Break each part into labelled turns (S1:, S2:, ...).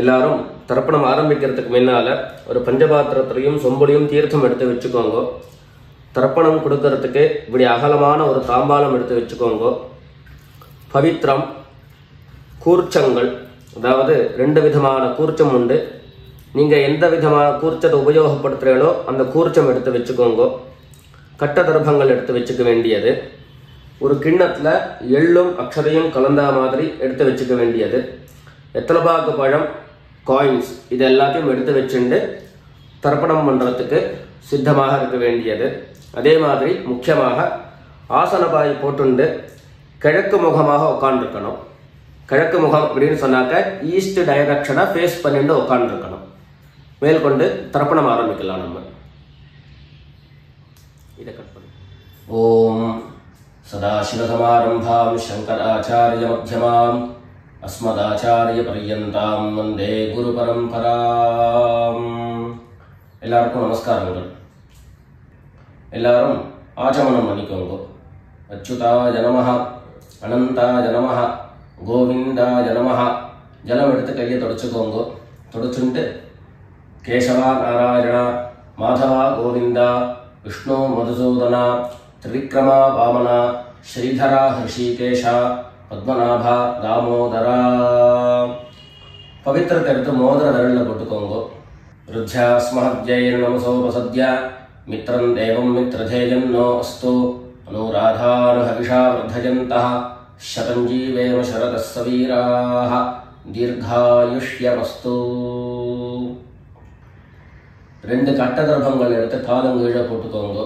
S1: எல்லாரும் தர்ப்பணம் ஆரம்பிக்கிறதுக்கு முன்னால ஒரு பஞ்சபாத்திரத்திலையும் சொம்புலையும் தீர்த்தம் எடுத்து வச்சுக்கோங்க. தர்ப்பணம் கொடுக்கறதுக்கு இப்படி அகலமான ஒரு தாம்பாளம் எடுத்து வச்சுக்கோங்க. பவித்ரம், கூர்ச்சங்கள், அதாவது 2 விதமான கூர்ச்சம் உண்டு. நீங்கள் எந்த விதமான கூர்ச்சத்தை உபயோகப்படுத்துகிறீங்களோ அந்த கூர்ச்சம் எடுத்து வச்சுக்கோங்க. கட்ட தர்ப்பங்கள் எடுத்து வச்சுக்க வேண்டியது. ஒரு கிண்ணத்தில் எள்ளும் அக்ஷதையும் கலந்த மாதிரி எடுத்து வச்சுக்க வேண்டியது. வெத்தலைப்பாக்கு பழம், காயின்ஸ், இது எல்லாத்தையும் எடுத்து வச்சுட்டு தர்ப்பணம் பண்ணுறதுக்கு சித்தமாக இருக்க வேண்டியது. அதே மாதிரி முக்கியமாக ஆசனபாய் போட்டுண்டு கிழக்கு முகமாக உட்காந்துருக்கணும். கிழக்கு முகம் அப்படின்னு சொன்னாக்க ஈஸ்ட் டைரக்ஷனை ஃபேஸ் பண்ணிட்டு உட்காந்துருக்கணும். மேற்கொண்டு தர்ப்பணம் ஆரம்பிக்கலாம். நம்ம இதை கட் பண்ணி ஓம் சதாசிவசமாரம்பாம் சங்கராச்சாரிய மத்தியமாம் அஸ்மதாச்சாரிய பர்யந்தாம் வந்தே குரு பரம்பராம். எல்லாருக்கும் நமஸ்காரங்கள். எல்லாரும் ஆச்சமனம் பண்ணிக்கோங்க. அச்சுதாய நமஹ, அனந்தாய நமஹ, கோவிந்தாய நமஹ. ஜலம் எடுத்து கையை தொடச்சுக்கோங்க. தொடச்சுட்டு கேசவா நாராயணா, மாதவா கோவிந்தா, விஷ்ணு மதுசூதனா, திரிவிக்ரமா வாமனா, ஸ்ரீதரா ஹிருஷிகேஷா, பத்மநாபா தாமோதரா. பவித்திரத்தை எடுத்து மோதிர விரலில் போட்டுக்கோங்க. ருத்யாஸ்மஹத்யைர் நமசோபசத்ய மித்ரம் தேவம் மித்ரதேயம் நோ அஸ்து அனுராதானுஹவிஷா வர்தயந்தः சதஞ்சீவேம சரதः சவீராः தீர்காயுஷ்யமஸ்து. 2 கட்ட தர்ப்பங்கள் எடுத்து காலங்கீழே போட்டுக்கோங்க.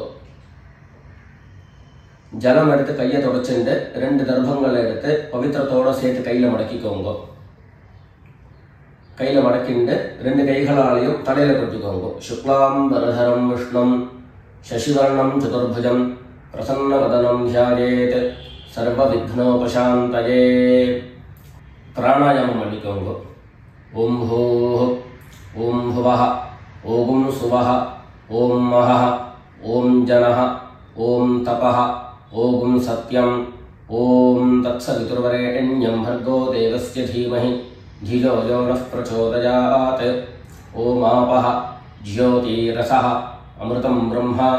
S1: ஜலம் எடுத்து கையை தொடச்சுட்டு 2 தர்ப்பங்களை எடுத்து பவித்திரத்தோடு சேர்த்து கையில் மடக்கிக்கோங்க. கையில் மடக்கிண்டு 2 கைகளாலையும் தலையில் கொட்டிக்கோங்க. சுக்லாம் வரதரம் விஷ்ணம் சசிவர்ணம் சதுர்புஜம் பிரசன்னவதனம் தியாயேத் சர்வ விக்னோபசாந்தயே. பிராணாயாமம் பண்ணிக்கோங்க. ஓம் ஹூஹ், ஓம் ஹுவஹ, ஓம் சுவஹ, ஓம் மஹஹ, ஓம் ஜனஹ, ஓம் தபஹ, ஓம் சத்யம், ஓம் தத்சவிதுர்வரேண்யம் भर्गो देवस्य धीमहि धियो यो नः प्रचोदयात्. ஓம் ஆபஹ ஜ்யோதிரசஹ அமிர்தம் பிரம்மா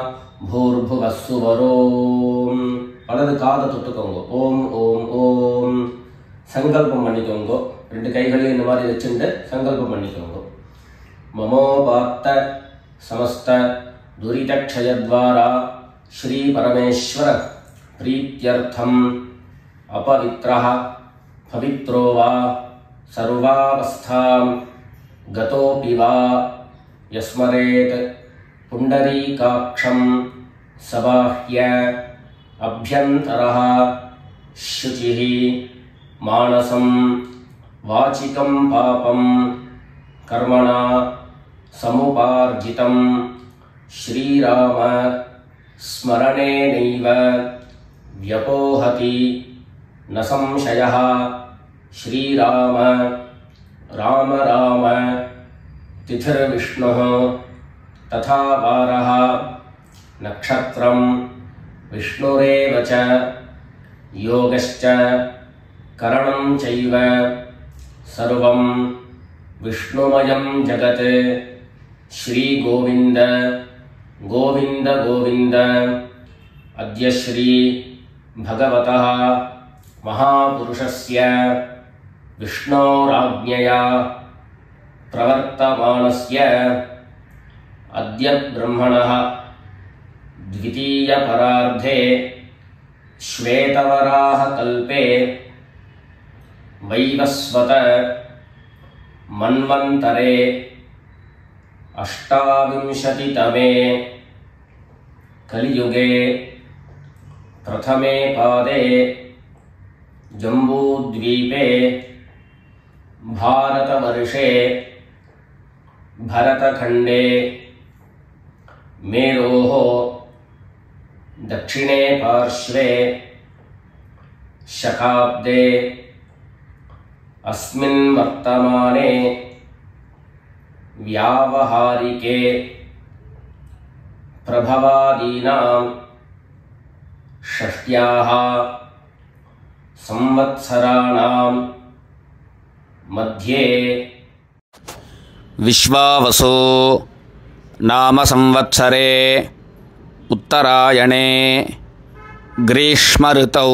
S1: பூர்புவः சுவரோம். வலது காதை தொட்டுக்கோங்க. ஓம் ஓம் ஓம். சங்கல்பம் பண்ணிக்கோங்க. 2 கைகளையும் இந்த மாதிரி வச்சுட்டு சங்கல்பம் பண்ணிக்கோங்க. மமோபாத்த சமஸ்த துரிதக்ஷயத்வாரா ஸ்ரீ பரமேஸ்வர प्रीत्यर्थम अपवित्रः पवित्रो वा सर्वावस्थां गतोऽपि वा यस्मरेत् पुण्डरीकाक्षं सबाह्य अभ्यन्तरः शुचिः मानसं वाचिकं पापं कर्मणा समुपार्जितं श्रीराम स्मरणेनैव व्यपोहति न संशयः. श्रीराम राम राम तिथिर्विष्णुः तथा वारः नक्षत्रं विष्णुरेव च योगश्च करणं चैव सर्वं विष्णुमयं जगत्. श्री गोविंद गोविंद गोविंद. अद्य श्री भगवतः महापुरुषस्य विष्णोराज्ञया प्रवर्तमानस्य अद्य ब्रह्मणः द्वितीयपरार्धे श्वेतवराहकल्पे वैवस्वत मन्वन्तरे 28तमे कलियुगे प्रथमे पादे जम्बूद्वीपे भारतवर्षे भरतखण्डे मेरोः दक्षिणे पार्श्वे शकाब्दे अस्मिन् वर्तमाने व्यावहारिके प्रभवादीनां षष्ट्याः संवत्सराणां मध्ये
S2: विश्वावसु नाम संवत्सरे उत्तरायणे ग्रीष्म ऋतौ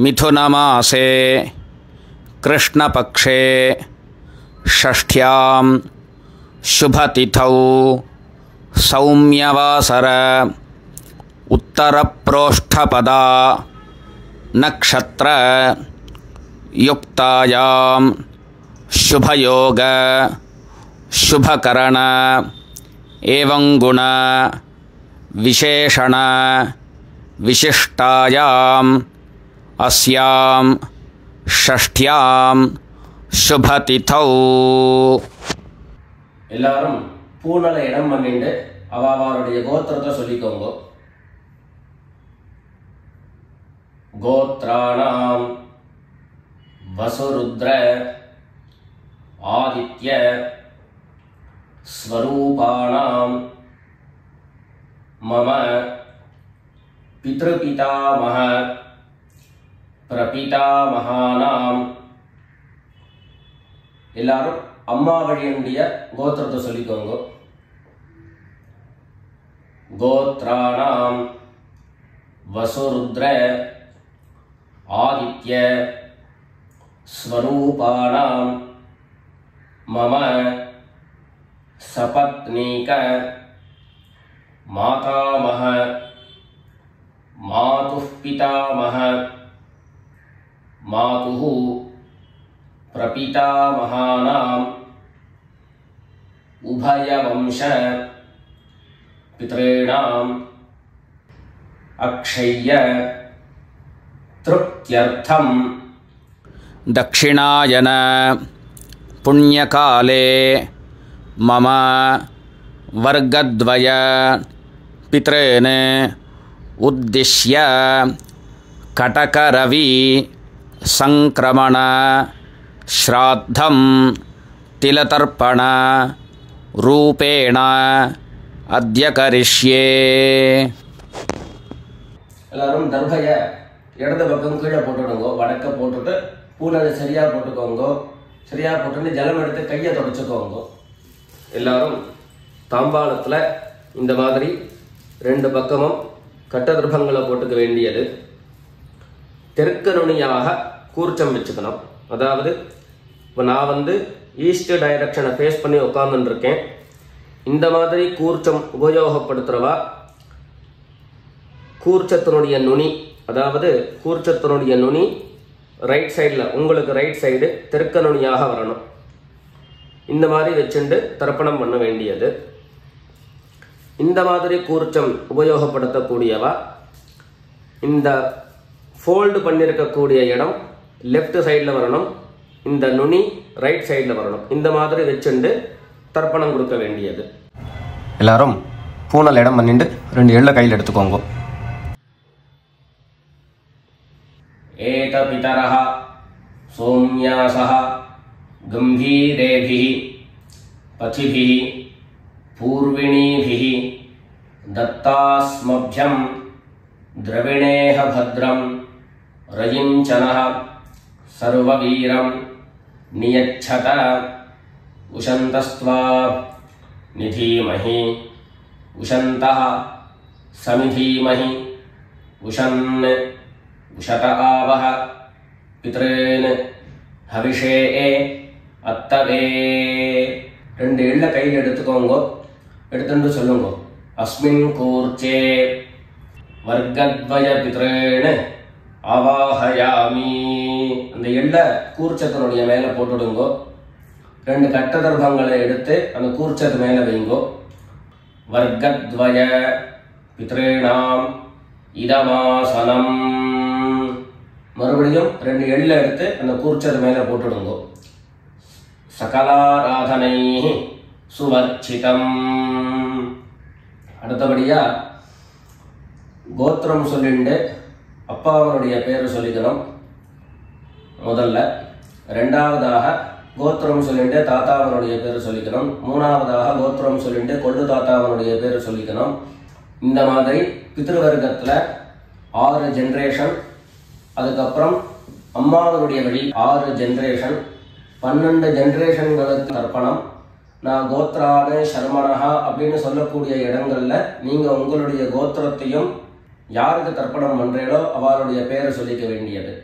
S2: मिथुनमासे कृष्णपक्षे षष्ठ्यां शुभतिथौ सौम्यवासर उत्तरप्रोष्ठपदा नक्षत्र युक्तायां शुभयोग शुभकरण एवं गुण विशेषण विशिष्टायाम् अस्यां षष्ठ्यां शुभतिथौ
S1: எல்லாரும் பூனலை இடம் பண்ணிட்டு அவளுடைய கோத்திரத்தை சொல்லிக்கோங்க. கோத்ராணாம் வசுருத்ர ஆதித்ய ஸ்வரூபாணாம் மம பித்ருபிதாமஹ பிரபிதாமஹானாம். எல்லாரும் அம்மா வழியினுடைய கோத்திரத்தை சொல்லிக்கோங்க. கோத்ராணாம் வசுருத்ர ஆதித்ய ஸ்வரூபாணாம் மம சபத்னீக மாதாமஹ மாதுः பிதாமஹ மாதுः பிரபிதாமஹானாம் உபயவம்ச பித்ரேணாம் அக்ஷய்ய திருப்த்யர்த்தம்
S2: दक्षिणायन पुण्यकाले मम वर्गद्वय पितॄन् उद्दिश्य कटकरवि संक्रमण श्राद्धं तिलतर्पण रूपेण अद्य करिष्ये.
S1: எல்லாரும் தர்பைய இடது பக்கம் கீழே போட்டுடுங்க. வடக்க போட்டுட்டு பூனலை சரியா போட்டுக்கோங்க. சரியா போட்டுட்டு ஜலம் எடுத்து கையை தொடச்சுக்கோங்க. எல்லாரும் தாம்பாளத்தில் இந்த மாதிரி ரெண்டு பக்கமும் கட்ட தர்பங்களை போட்டுக்க வேண்டியது. தெற்கு நுனியாக கூர்ச்சம் வச்சுக்கணும். அதாவது இப்போ நான் ஈஸ்ட் டைரக்ஷனை ஃபேஸ் பண்ணி உட்காந்துருக்கேன். இந்த மாதிரி கூர்ச்சம் உபயோகப்படுத்துகிறவா கூர்ச்சத்தினுடைய நுனி, அதாவது கூர்ச்சத்தினுடைய நுனி ரைட் சைடில், உங்களுக்கு ரைட் சைடு தெற்கு நுனியாக வரணும். இந்த மாதிரி வச்சுட்டு தர்ப்பணம் பண்ண வேண்டியது. இந்த மாதிரி கூர்ச்சம் உபயோகப்படுத்தக்கூடியவா இந்த ஃபோல்டு பண்ணியிருக்கக்கூடிய இடம் லெஃப்ட் சைடில் வரணும். இந்த நுனி ரைட் சைடில் வரணும். இந்த மாதிரி வச்சுட்டு தர்ப்பணம் கொடுக்க வேண்டியது. எல்லாரும் பூனல் இடம் பண்ணிட்டு ரெண்டு எள்ள கையில் எடுத்துக்கோங்க. ஏத பிதரஹ சோம்யாசஹ கம்பீரேபிஹி பதிபிஹி பூர்விணீபிஹி தத்தாஸ்மப்யம் திரவிணேஹ பத்ரம் ரயிஞ்சனஹ சர்வவீரம் நியச்சத உஷந்தஸ்த்வா நிதீமஹி உஷந்தஹ சமிதீமஹி உஷன் உஷத ஆவஹ பித்ரேன் ஹவிஷே அத்தவே. ரெண்டு எள்ள கையில் எடுத்துக்கோங்க. எடுத்துட்டு சொல்லுங்க. அஸ்மின் கூர்ச்சே வர்க்கத்வய பித்ரேன் அவாஹயாமி. அந்த எள்ள கூர்ச்சத்தினுடைய மேலே போட்டுடுங்க. ரெண்டு கட்ட தர்பங்களை எடுத்து அந்த கூர்ச்சத்து மேலே வைங்கோ. வர்க்கத்வய பித்ரேணாம் இதமாசனம். மறுபடியும் ரெண்டு எள்ள எடுத்து அந்த கூர்ச்சத்து மேலே போட்டுடுங்க. சகலாராதனை சுவர்ச்சிதம். அடுத்தபடியா கோத்திரம் சொல்லிண்டு அப்பாவனுடைய பேர் சொல்லிக்கணும் முதல்ல. ரெண்டாவதாக கோத்திரம் சொல்லிட்டு தாத்தாவனுடைய பேர் சொல்லிக்கணும். மூணாவதாக கோத்திரம் சொல்லிட்டு கொள்ளு தாத்தாவனுடைய பேர் சொல்லிக்கணும். இந்த மாதிரி பித்ருவர்க்கத்தில் 6 ஜென்ரேஷன், அதுக்கப்புறம் அம்மாவனுடைய வழி 6 ஜென்ரேஷன், 12 ஜென்ரேஷன்களுக்கு தர்ப்பணம், நான் கோத்ரான சர்மணஹா அப்படின்னு சொல்லக்கூடிய இடங்கள்ல நீங்க உங்களுடைய கோத்திரத்தையும் யாருக்கு தர்ப்பணம் பண்றீங்களோ அவளுடைய பேரை சொல்லிக்க வேண்டியது.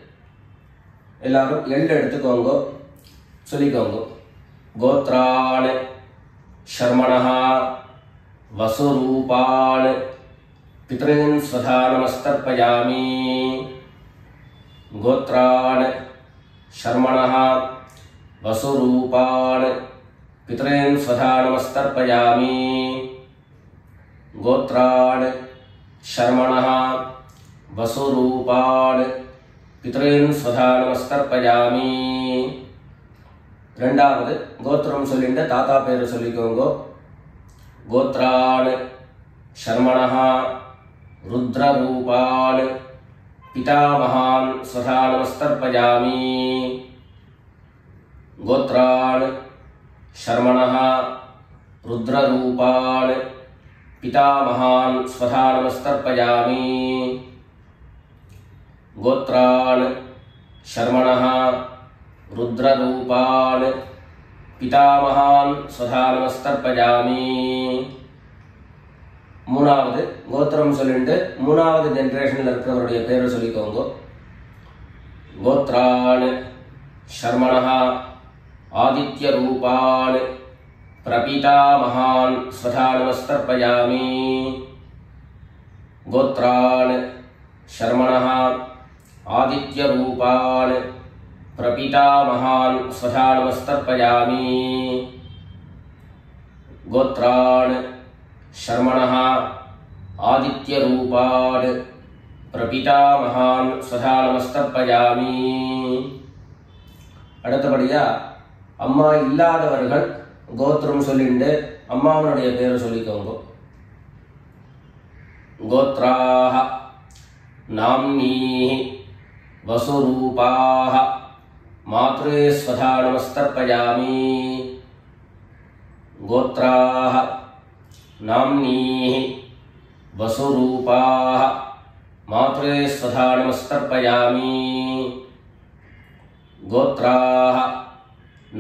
S1: எல்லாரும் எள்ளு எடுத்துக்கோங்க, சொல்லிக்கோங்க. கோத்ரான சர்மணஹா வசுரூபான் பித்ரன் ஸ்வதா நமஸ்தர்ப்பயாமி. கோத்ரான் சர்மணஹா வசுரூபான் பித்ரன் ஸ்வதா நமஸ்தர்ப்பயாமி. கோத்ரான் சர்மணஹா வசுரூபான் பித்ரன் ஸ்வதா நமஸ்தர்ப்பயாமி. ரெண்டாவது கோத்திரம் சொல்லிட்டு தாத்தா பேரு சொல்லிக்கோங்க. கோத்ரான் சர்மணஹா ருத்ரரூபான் பிதாமகான் ஸ்வதா நமஸ்தர்ப்பயாமி. கோத்ரான் சர்மணஹா ருத்ரரூபான் பிதாமகான் ஸ்வதா நமஸ்தர்ப்பயாமி. கோத்ரான் சர்மணஹா ருத்ரரூபான் பிதாமகான் ஸ்வதா நமஸ்தர்ப்பயாமி. மூணாவது கோத்திரம் சொல்லிட்டு மூணாவது ஜெனரேஷன்ல இருக்கிறவருடைய பேரை சொல்லிக்கோங்க. கோத்ரான் சர்மணஹா ஆதித்ய ரூபான் பிரபிதாமகான் ஸ்வதா நமஸ்தர்ப்பயாமி. கோத்ரான் சர்மணஹா ஆதித்ய ரூபான் பிரபிதாமகான் ஸ்வதா நமஸ்தர்ப்பயாமி. கோத்ரான் சர்மணஹா ஆதித்ய ரூபான் பிரபிதாமகான் ஸ்வதா நமஸ்தர்ப்பயாமி. அடுத்தபடியா அம்மா இல்லாதவர்கள் கோத்திரம் சொல்லிட்டு அம்மாவனுடைய பேரை சொல்லிக்கோங்க. கோத்ராஹ நாம்னீஹி வசுரூபாஹ மாத்ரே ஸ்வதா நமஸ்தர்ப்பயாமி. கோத்ராஹ நாம்னீஹி வசுரூபாஹ மாத்ரே ஸ்வதா நமஸ்தர்ப்பயாமி. கோத்ராஹ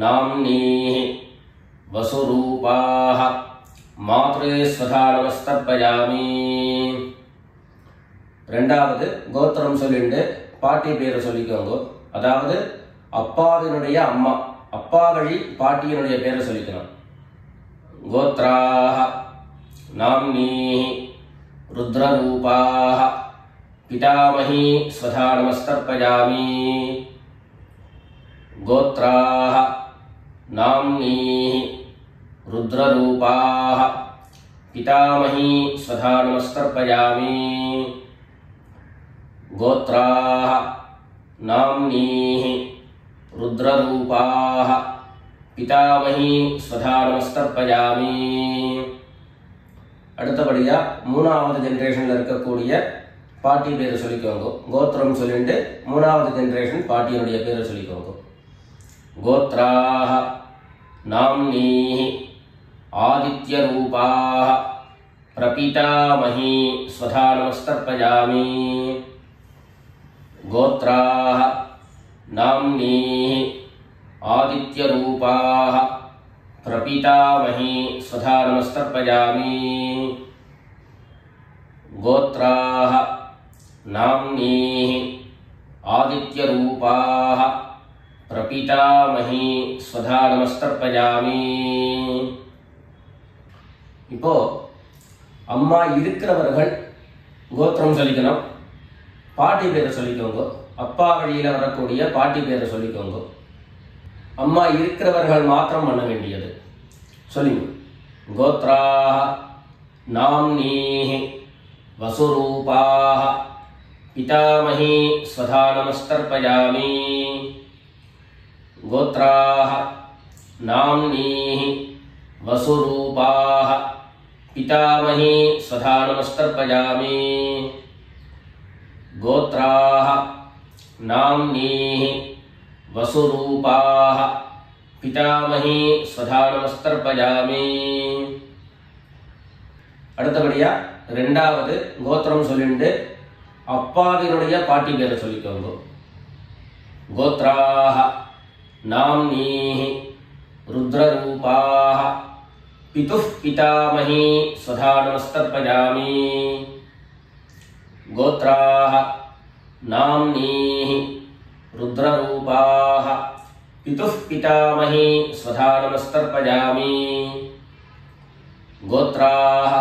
S1: நாம்னீஹி வசுரூபாஹ மாத்ரே ஸ்வதா நமஸ்தர்ப்பயாமி. ரெண்டாவது கோத்திரம் சொல்லிட்டு பாட்டி பேரை சொல்லிக்கோங்க. அதாவது அப்பாவினுடைய அம்மா, அப்பா வழி பாட்டியினுடைய பேரை சொல்லிக்கணும். கோத்ராஹ நாம்னீஹி ருத்ரரூபாஹ பிதாமஹி ஸ்வதா நமஸ்தர்ப்பயாமி. கோத்ராஹ நாம்னீஹி ருத்ரரூபாஹ பிதாமஹி ஸ்வதா நமஸ்தர்ப்பயாமி. கோத்ராஹ நாம்னீஹி ருத்ரரூபாஹ பிதாமஹி ஸ்வதா நமஸ்தர்ப்பயாமி. அடுத்தபடியா மூணாவது ஜெனரேஷன்ல இருக்கக்கூடிய பாட்டி பேரை சொல்லிக்கோங்க. கோத்திரம் சொல்லிட்டு மூணாவது ஜெனரேஷன் பாட்டியினுடைய பேரை சொல்லிக்கோங்க. கோத்ராஹ நாம்னீஹி ஆதித்ய ரூபாஹ பிரபிதாமஹி ஸ்வதா நமஸ்தர்ப்பயாமி. கோத்ராஹ நாம்னீஹி ஆதித்ய ரூபாஹ பிரபிதாமஹி ஸ்வதா நமஸ்தர்ப்பயாமி. கோத்ராஹ நாம்னீஹி ஆதித்ய ரூபாஹ பிரபிதாமஹி ஸ்வதா நமஸ்தர்ப்பயாமி. இப்போ அம்மா இருக்கிறவர்கள் கோத்திரம் சொல்லிக்கணும், பாட்டி பேரை சொல்லிக்கோங்க. அப்பா வழியில வரக்கூடிய பாட்டி பேரை சொல்லிக்கோங்க. அம்மா இருக்கிறவர்கள் மாத்திரம் பண்ண வேண்டியது சொல்லிங்க. கோத்ராஹ நாம்னீஹி வசுரூபாஹ பிதாமஹி ஸ்வதா நமஸ்தர்ப்பயாமி. கோத்ராஹ நாம்னீஹி வசுரூபாஹ பிதாமஹி ஸ்வதா நமஸ்தர்ப்பயாமி. கோத்ராஹ நாம்னீஹி வசுரூபாஹ பிதாமஹி ஸ்வதா நமஸ்தர்ப்பயாமி. அடுத்தபடியா ரெண்டாவது கோத்திரம் சொல்லிட்டு அப்பாவினுடைய பாட்டி பேரை சொல்லிக்கோங்க. கோத்ராஹ நாம்னீஹி ருத்ரரூபாஹ पितुः पितामही स्वधा नमस्तर्पयामि। गोत्राः नाम्नीः रुद्ररूपाः पितुः पितामही स्वधा नमस्तर्पयामि। गोत्राः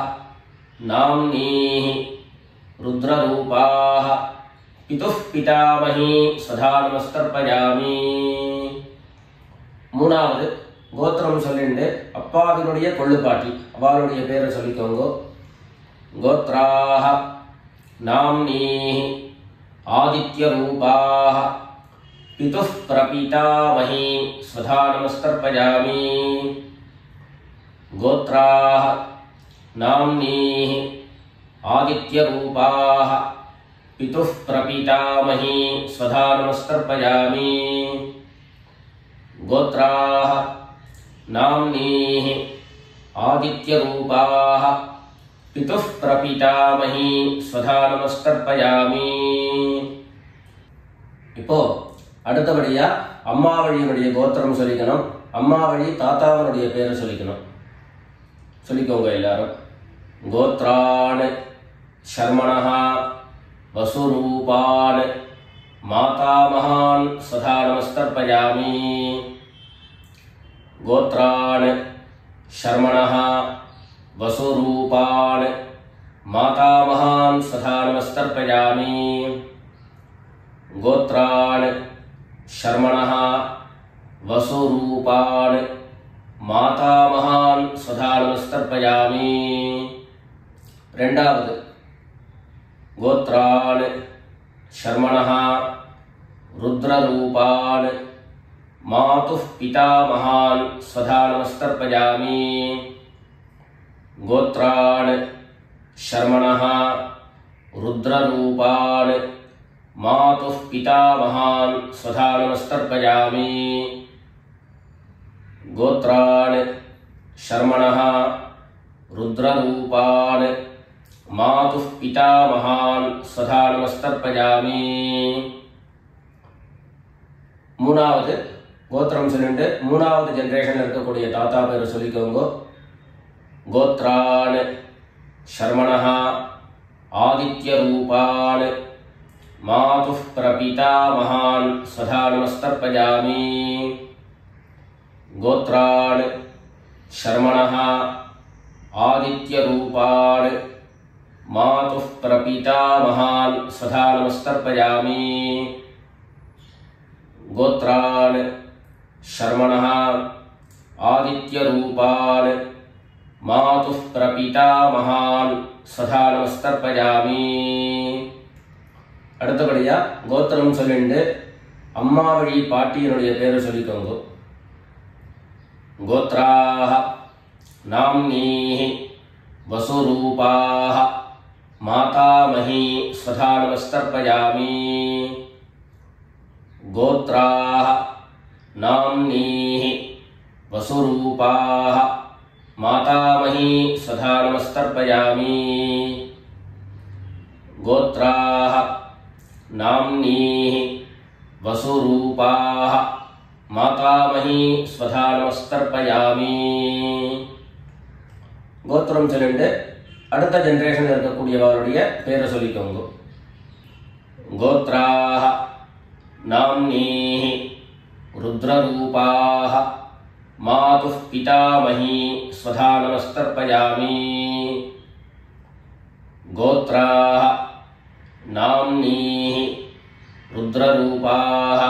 S1: नाम्नीः रुद्ररूपाः पितुः पितामही स्वधा नमस्तर्पयामि। மூணாவது கோத்திரம் சொல்லிண்டு அப்பாவினுடைய கொள்ளுப்பாட்டி அவளுடைய பேரை சொல்லிக்கோங்க. கோத்ராஹ நாம்னீஹி ஆதித்யரூபாஹ பிதுः பிரபிதாமஹி ஸ்வதா நமஸ்தர்ப்பயாமி. கோத்ராஹ நாம்னீஹி ஆதித்யரூபாஹ பிதுः பிரபிதாமஹி ஸ்வதா நமஸ்தர்ப்பயாமி. गोत्राः नाम्नीः आदित्यरूपाः पितुः प्रपितामही स्वधा நமஸ்தர்ப்பயாமி. இப்போ அடுத்தபடியா அம்மா வழியினுடைய கோத்திரம் சொல்லிக்கணும். அம்மா வழி தாத்தாவனுடைய பேரை சொல்லிக்கணும். சொல்லிக்கோங்க எல்லாரும். கோத்ரான் சர்மணः வசுரூபான் மாதாமகான் स्वधा நமஸ்தர்ப்பயாமி. गोत्रान् शर्मणः वसुरूपान् मातामहान् स्वधा नमस्तर्पयामि. गोत्रान् शर्मणः वसुरूपान् मातामहान् स्वधा नमस्तर्पयामि. ரெண்டாவது गोत्रान् शर्मणः रुद्ररूपान् मातुः पितामहान् स्वधा नमस्तर्पयामि. गोत्रान् शर्मणः रुद्ररूपान् मातुः पितामहान् स्वधा नमस्तर्पयामि. गोत्रान् शर्मणः रुद्ररूपान् मातुः पितामहान् स्वधा नमस्तर्पयामि. மூணாவது கோத்திரம் சொல்லிட்டு மூணாவது ஜெனரேஷன்ல இருக்கக்கூடிய தாத்தா பேரை சொல்லிக்கோங்க. கோத்ரான் சர்மணः ஆதித்யரூபான் மாதுः பிரபிதாமகான் ஸ்வதா நமஸ்தர்ப்பயாமி. கோத்ரான் சர்மணः ஆதித்யரூபான் மாதுः பிரபிதாமகான் ஸ்வதா நமஸ்தர்ப்பயாமி. गोत्रान् शर्मणः आदित्यरूपान् मातुः प्रपितामहान् स्वधा நமஸ்தர்ப்பயாமி. அடுத்தபடியா கோத்திரம் சொல்லிண்டு அம்மா வழி பாட்டியினுடைய பேரை சொல்லிக்கோங்க. கோத்ராஹ நாம்னீஹி வசுரூபாஹ மாதாமஹி ஸ்வதா நமஸ்தர்ப்பயாமி. गोत्राः नाम्नीः वसुरूपाः मातामही स्वधा नमस्तर्पयामि. गोत्राः नाम्नीः वसुरूपाः मातामही स्वधा नमस्तर्पयामि. கோத்திரம் சொல்லிட்டு அடுத்த ஜெனரேஷன்ல இருக்கக்கூடியவருடைய பேரை சொல்லிக்கோங்க. கோத்ராஹ नाम्नीः रुद्ररूपाः मातुः पितामही स्वधा नमस्तर्पयामि. गोत्राः नाम्नीः रुद्ररूपाः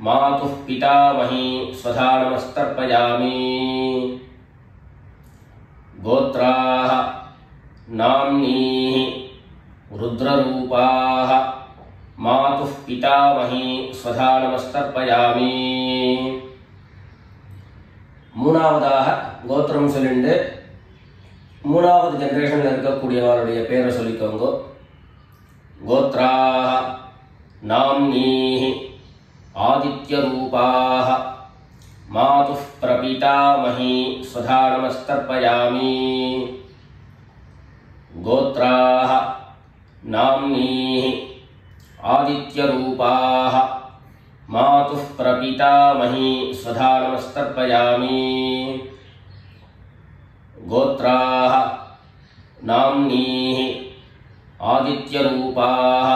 S1: मातुः पितामही स्वधा नमस्तर्पयामि. गोत्राः नाम्नीः रुद्ररूपाः मातुः पितामही स्वधा நமஸ்தர்ப்பயாமி. மூணாவதாக கோத்திரம் சொல்லிண்டு மூணாவது ஜெனரேஷன்ல இருக்கக்கூடியவருடைய பேரை சொல்லிக்கோங்க. கோத்ராஹ நாம்னீஹி ஆதித்யரூபாஹ மாதுः பிரபிதாமஹி ஸ்வதா நமஸ்தர்ப்பயாமி. गोत्राः नाम्नीः आदित्यरूपाः मातुः प्रपितामही स्वधा नमस्तर्पयामि। गोत्राः नाम्नीः आदित्यरूपाः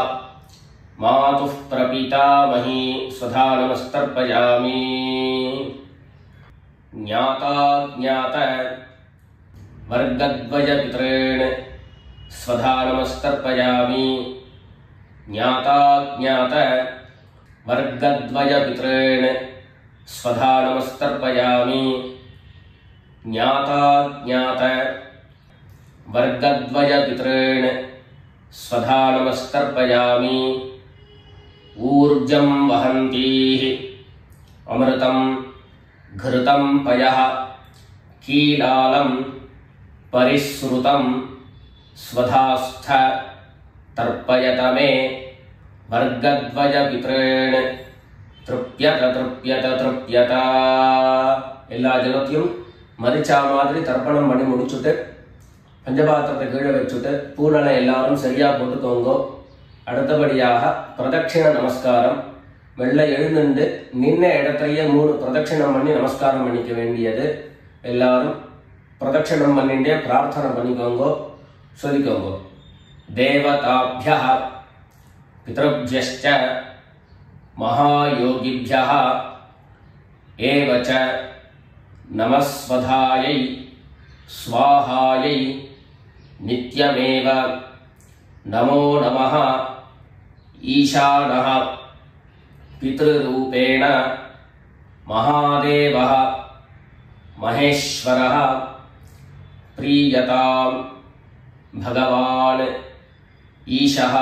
S1: मातुः प्रपितामही स्वधा नमस्तर्पयामि। ज्ञाताज्ञात वर्गद्वयपितॄन् स्वधा नमस्तर्पयामि। ज्ञाताज्ञात वर्गद्वयपितॄन् स्वधा नमस्तर्पयामि। ज्ञाताज्ञात वर्गद्वयपितॄन् स्वधा नमस्तर्पयामि। ऊर्जं वहन्तीः अमृतं घृतं पयः कीलालं परिसृतं स्वधास्थ तर्पयत मे। वर्गद्वयपितॄन् तृप्यत तृप्यत तृप्यत। எல்லா ஜலத்தையும் மரிச்சா மாதிரி தர்ப்பணம் பண்ணி முடிச்சுட்டு பஞ்சபாத்திரத்தை கீழே வச்சுட்டு பூனலை எல்லாரும் சரியா போட்டுக்கோங்க. அடுத்தபடியாக பிரதட்சிண நமஸ்காரம். வெள்ளை எழுந்துண்டு நின்ன இடத்தையே 3 பிரதட்சிணம் பண்ணி நமஸ்காரம் பண்ணிக்க வேண்டியது. எல்லாரும் பிரதட்சிணம் பண்ணிட்டே பிரார்த்தனை பண்ணிக்கோங்க, சொல்லிக்கோங்க. தேவதாभ्यः पितृभ्यश्च महायोगिभ्यः एव च नमस्वधायै स्वाहायै नित्यमेव नमो नमः। ईशानः पितृरूपेण महादेवः महेश्वरः प्रीयतां भगवान् ईशः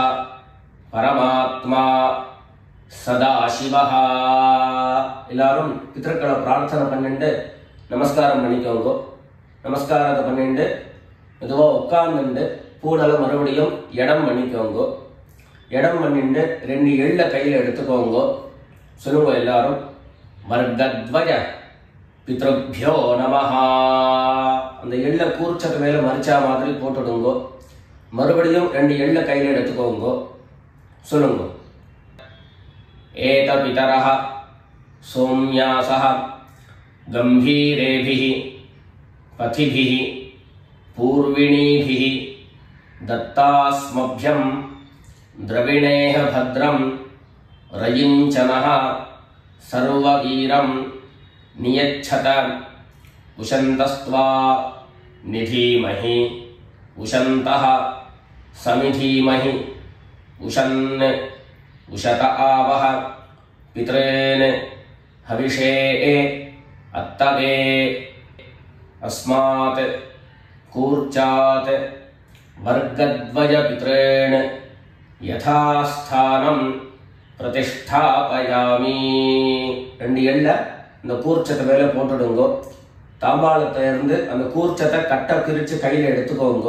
S1: परमात्मा सदाशिवः। எல்லாரும் பித்ருக்களை பிரார்த்தனை பண்ணிட்டு நமஸ்காரம் பண்ணிக்கோங்க. நமஸ்காரத்தை பண்ணிட்டு மெதுவா உட்கார்ந்துட்டு பூனலை மறுபடியும் இடம் பண்ணிக்கோங்க. இடம் பண்ணிட்டு 2 எள்ள கையில் எடுத்துக்கோங்க. சொல்லுங்க எல்லாரும், வர்கத்வய பித்ருभ्यो நமஹ. அந்த எள்ள கூர்ச்சத்து மேல மரிச்சா மாதிரி போட்டுடுங்க. மறுபடியும் 2 எள்ள கையில் எடுத்துக்கோங்க. சொல்லுங்க, ஏத பிதரஹ சோம்யாசஹ கம்பீரேபிஹி பதிபிஹி பூர்விணீபிஹி दत्तास्मभ्यं द्रविणेह भद्रं रयिञ्चनः सर्ववीरं नियच्छत उशन्तस्त्वा निधीमहि उशन्तः समिधीमहि उशन् उशत आवह पितॄन् हविषे अत्तवे अस्मात् कूर्चात् वर्गद्वयपितॄन् यथास्थानं प्रतिष्ठापयामि. 2 எள்ள இந்த கூர்ச்சத்தை மேல போட்டுடுங்க. தாம்பாளத்தை இருந்து அந்த கூர்ச்சத்தை கட்ட பிரிச்சு கையில எடுத்துக்கோங்க.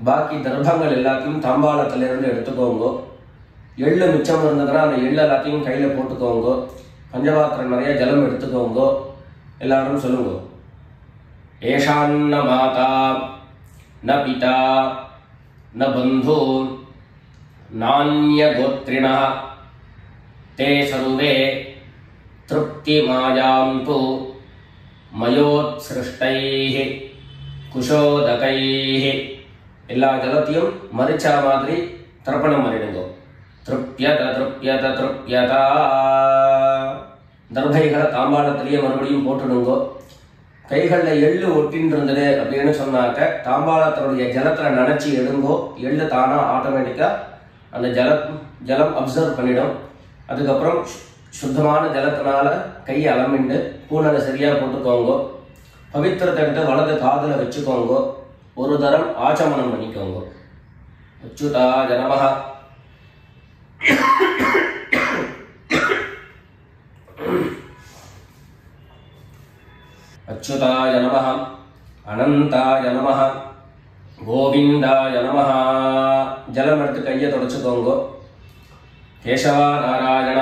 S1: பாக்கி தர்ப்பங்கள் எல்லாத்தையும் தாம்பாளத்துல இருந்து எடுத்துக்கோங்க. எள்ளு மிச்சம் இருந்ததுன்னா அந்த எள்ளு எல்லாத்தையும் கையில போட்டுக்கோங்க. பஞ்சபாத்திரம் நிறைய ஜலம் எடுத்துக்கோங்க. எல்லாரும் சொல்லுங்க, ஏஷான்ன மாதா न पिता न बंधु नान्यगोत्रिणः ते सर्वे तृप्तिमायान्तु मयोत्सृष्टैः कुशोदकैः. எல்லா ஜலத்தையும் மரிச்சா மாதிரி தர்ப்பணம் பண்ணிடுங்க. திருப்யத திருப்யத திருப்யதா. தர்பைகளை தாம்பாளத்திலேயே மறுபடியும் போட்டுடுங்க. கைகளில் எள்ளு ஒட்டின்னு இருந்தது அப்படின்னு சொன்னாக்க தாம்பாளத்தினுடைய ஜலத்துல நினைச்சி எடுங்கோ. எள்ளு தானா ஆட்டோமேட்டிக்கா அந்த ஜலம் அப்சர்வ் பண்ணிடும். அதுக்கப்புறம் சுத்தமான ஜலத்தினால கையை அலம்பிண்டு பூனலை சரியா போட்டுக்கோங்க. பவித்திரத்தை எடுத்து வலது காதுல வச்சுக்கோங்க. ஒரு தரம் ஆச்சமனம் பண்ணிக்கோங்க. அச்சுதாய நமஹ. अच्युताय नमः अनंताय नमः गोविंदाय नमः. जलम எடுத்து கையை தொடச்சுக்கோங்க. கேசவா நாராயண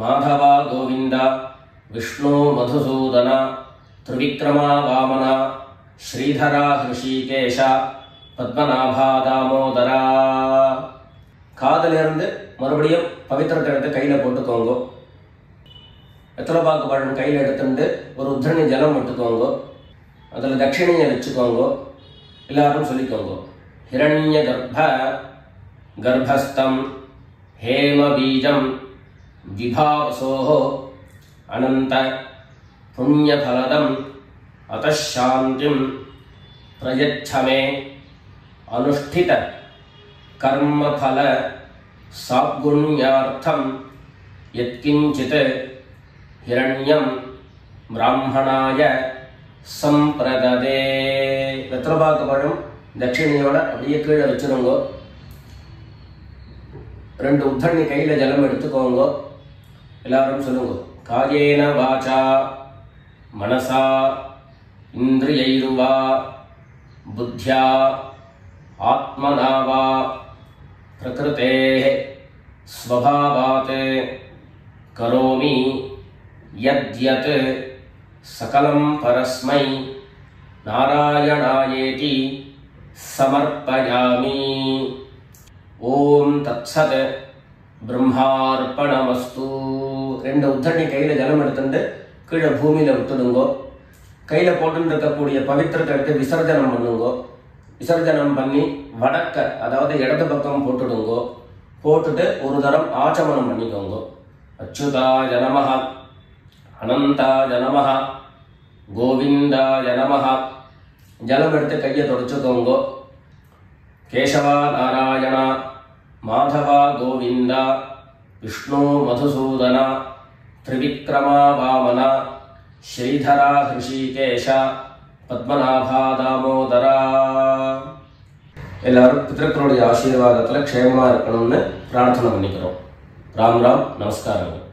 S1: மாதவா கோவிந்தா விஷ்ணு மதுசூதன त्रिविक्रमा वामना श्रीधरा ऋषिकेश पद्मनाभा दामोदरा. காதிலிருந்து மறுபடியும் பவித்திரத்தை எடுத்து கையில போட்டுக்கோங்க. வெத்தலை பாக்கு பழம் கையில் எடுத்துட்டு ஒரு உத்திரணி ஜலம் விட்டுக்கோங்க. அதில் தட்சிணையை வச்சுக்கோங்க. எல்லாரும் சொல்லிக்கோங்க. ஹிரண்ய கர்ப்பஸ்தம் ஹேம பீஜம் விபாவசோஹோ அனந்த புண்ணியபலதம் அதாந்திம் பிரயச்சமே அனுஷ்டித கர்மபல சாத்குண்யார்த்தம் யத்கிஞ்சித் ஹிரண்யம் பிராமணாய சம்பிரததே. வெத்தலைபாக்கு பழம் தட்சிணையோட அப்படியே கீழே வச்சிருங்க. 2 உத்தண்ணி கையில் ஜலம் எடுத்துக்கோங்க. எல்லாரும் சொல்லுங்க. காயேன வாசா மனசா இந்திரியைர்வா புத்தியா ஆத்மனா வா பிரகிருதேஹ ஸ்வபாவாத் கரோமி யத்யத் சகலம் பரஸ்மை நாராயணாயேதி சமர்ப்பயாமி. ஓம் தத்சத் பிரம்மார்ப்பணமஸ்து. 2 உத்தண்ணி கையில் ஜலம் எடுத்துட்டு கீழே பூமியில் விட்டுடுங்கோ. கையில் போட்டு இருக்கக்கூடிய பவித்திரத்தை எடுத்து விசர்ஜனம் பண்ணுங்கோ. விசர்ஜனம் பண்ணி வடக்க, அதாவது இடது பக்கம் போட்டுடுங்கோ. போட்டுட்டு ஒரு தரம் ஆச்சமனம் பண்ணிக்கோங்க. அச்சுதாய நமஹ, அனந்தாய நமஹ, கோவிந்தாய நமஹ. ஜலம் எடுத்து கையை தொடச்சுக்கோங்க. கேசவா நாராயணா, மாதவா கோவிந்தா, விஷ்ணு மதுசூதனா, திரிவிக்ரமா வாமனா, ஸ்ரீதரா ஹிருஷிகேஷ, பத்மநாபா தாமோதரா. எல்லாரும் பித்ருக்களுடைய ஆசீர்வாதத்தில் க்ஷேமமாக இருக்கணும்னு பிரார்த்தனை பண்ணிக்கிறோம். ராம் ராம், நமஸ்காரங்கள்.